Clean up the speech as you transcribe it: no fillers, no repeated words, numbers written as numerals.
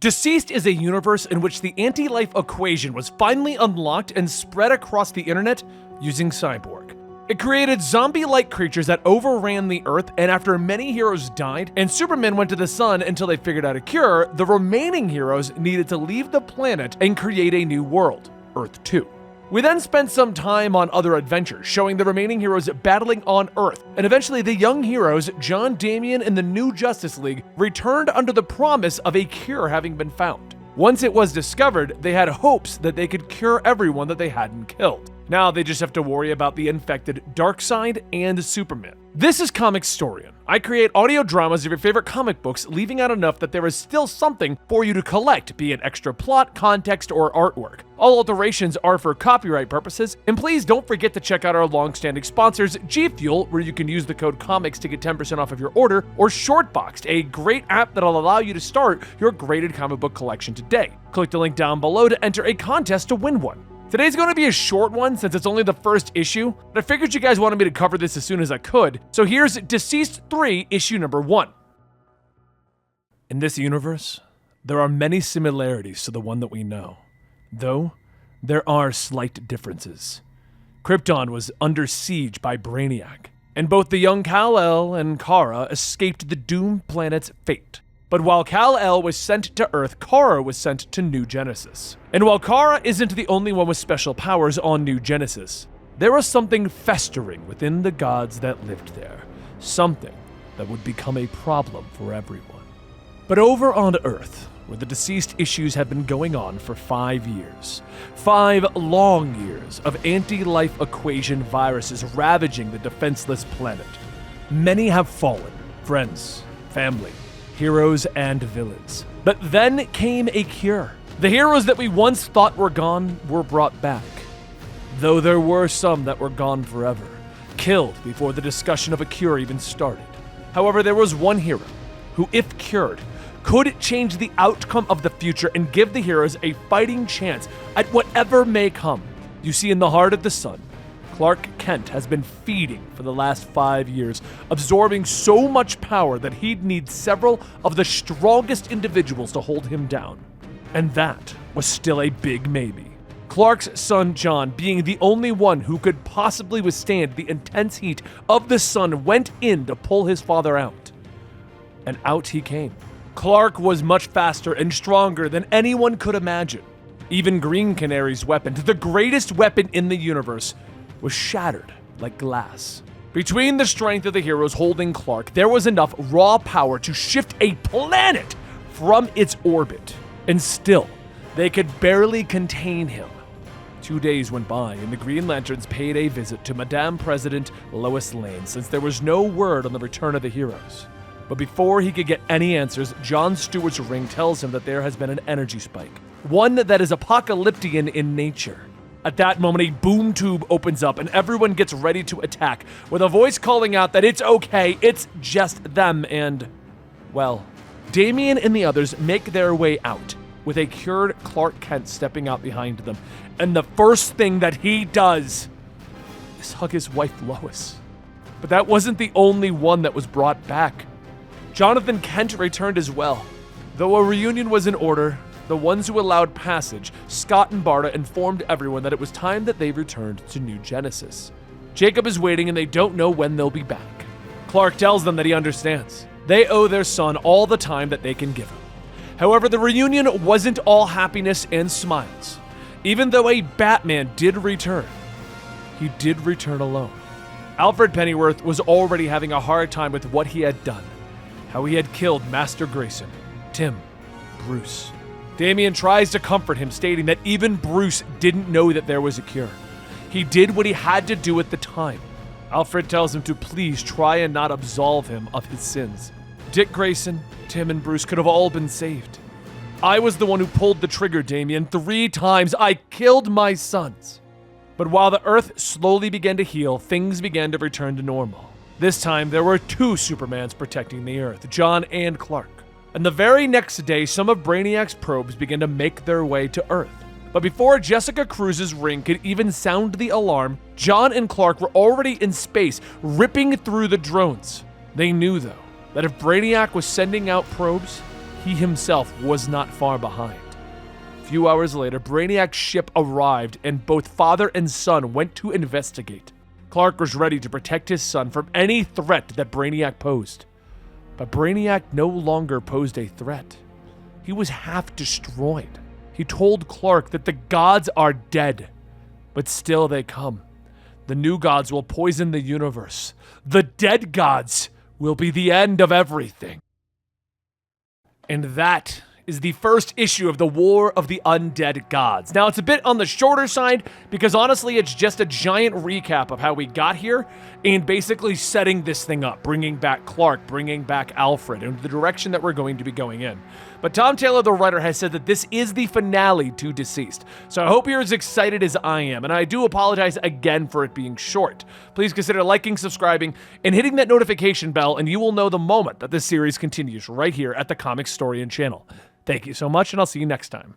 DCeased is a universe in which the anti-life equation was finally unlocked and spread across the internet using Cyborg. It created zombie-like creatures that overran the Earth, and after many heroes died and Superman went to the sun until they figured out a cure, the remaining heroes needed to leave the planet and create a new world, Earth 2. We then spent some time on other adventures, showing the remaining heroes battling on Earth, and eventually the young heroes, John, Damian, and the new Justice League, returned under the promise of a cure having been found. Once it was discovered, they had hopes that they could cure everyone that they hadn't killed. Now they just have to worry about the infected Darkseid and Superman. This is Comicstorian. I create audio dramas of your favorite comic books, leaving out enough that there is still something for you to collect, be it extra plot, context, or artwork. All alterations are for copyright purposes, and please don't forget to check out our long-standing sponsors, GFUEL, where you can use the code COMICS to get 10% off of your order, or Shortboxed, a great app that'll allow you to start your graded comic book collection today. Click the link down below to enter a contest to win one. Today's going to be a short one since it's only the first issue, but I figured you guys wanted me to cover this as soon as I could, so here's DCeased 3, issue number 1. In this universe, there are many similarities to the one that we know, though there are slight differences. Krypton was under siege by Brainiac, and both the young Kal-El and Kara escaped the doomed planet's fate. But while Kal-El was sent to Earth, Kara was sent to New Genesis. And while Kara isn't the only one with special powers on New Genesis, there was something festering within the gods that lived there. Something that would become a problem for everyone. But over on Earth, where the DCeased issues have been going on for 5 years, 5 long years of anti-life equation viruses ravaging the defenseless planet, many have fallen, friends, family, heroes and villains. But then came a cure. The heroes that we once thought were gone were brought back. Though there were some that were gone forever, killed before the discussion of a cure even started. However, there was one hero who, if cured, could change the outcome of the future and give the heroes a fighting chance at whatever may come. You see, in the heart of the sun, Clark Kent has been feeding for the last 5 years, absorbing so much power that he'd need several of the strongest individuals to hold him down. And that was still a big maybe. Clark's son John, being the only one who could possibly withstand the intense heat of the sun, went in to pull his father out. And out he came. Clark was much faster and stronger than anyone could imagine. Even Green Canary's weapon, the greatest weapon in the universe, was shattered like glass. Between the strength of the heroes holding Clark, there was enough raw power to shift a planet from its orbit. And still, they could barely contain him. 2 days went by, and the Green Lanterns paid a visit to Madame President Lois Lane, since there was no word on the return of the heroes. But before he could get any answers, John Stewart's ring tells him that there has been an energy spike, one that is apocalyptian in nature. At that moment, a boom tube opens up and everyone gets ready to attack, with a voice calling out that it's okay, it's just them, and, well, Damian and the others make their way out, with a cured Clark Kent stepping out behind them, and the first thing that he does is hug his wife Lois. But that wasn't the only one that was brought back. Jonathan Kent returned as well. Though a reunion was in order, the ones who allowed passage, Scott and Barta, informed everyone that it was time that they returned to New Genesis. Jacob is waiting and they don't know when they'll be back. Clark tells them that he understands. They owe their son all the time that they can give him. However, the reunion wasn't all happiness and smiles. Even though a Batman did return, he did return alone. Alfred Pennyworth was already having a hard time with what he had done. How he had killed Master Grayson, Tim, Bruce. Damian tries to comfort him, stating that even Bruce didn't know that there was a cure. He did what he had to do at the time. Alfred tells him to please try and not absolve him of his sins. Dick Grayson, Tim, and Bruce could have all been saved. I was the one who pulled the trigger, Damian. 3 times I killed my sons. But while the Earth slowly began to heal, things began to return to normal. This time, there were 2 Supermans protecting the Earth, John and Clark. And the very next day, some of Brainiac's probes began to make their way to Earth. But before Jessica Cruz's ring could even sound the alarm, John and Clark were already in space, ripping through the drones. They knew, though, that if Brainiac was sending out probes, he himself was not far behind. A few hours later, Brainiac's ship arrived and both father and son went to investigate. Clark was ready to protect his son from any threat that Brainiac posed. But Brainiac no longer posed a threat. He was half destroyed. He told Clark that the gods are dead, but still they come. The new gods will poison the universe. The dead gods will be the end of everything. And that is the first issue of the War of the Undead Gods. Now, it's a bit on the shorter side because honestly, it's just a giant recap of how we got here and basically setting this thing up, bringing back Clark, bringing back Alfred, and the direction that we're going to be going in. But Tom Taylor, the writer, has said that this is the finale to DCeased. So I hope you're as excited as I am, and I do apologize again for it being short. Please consider liking, subscribing, and hitting that notification bell, and you will know the moment that this series continues right here at the Comicstorian channel. Thank you so much, and I'll see you next time.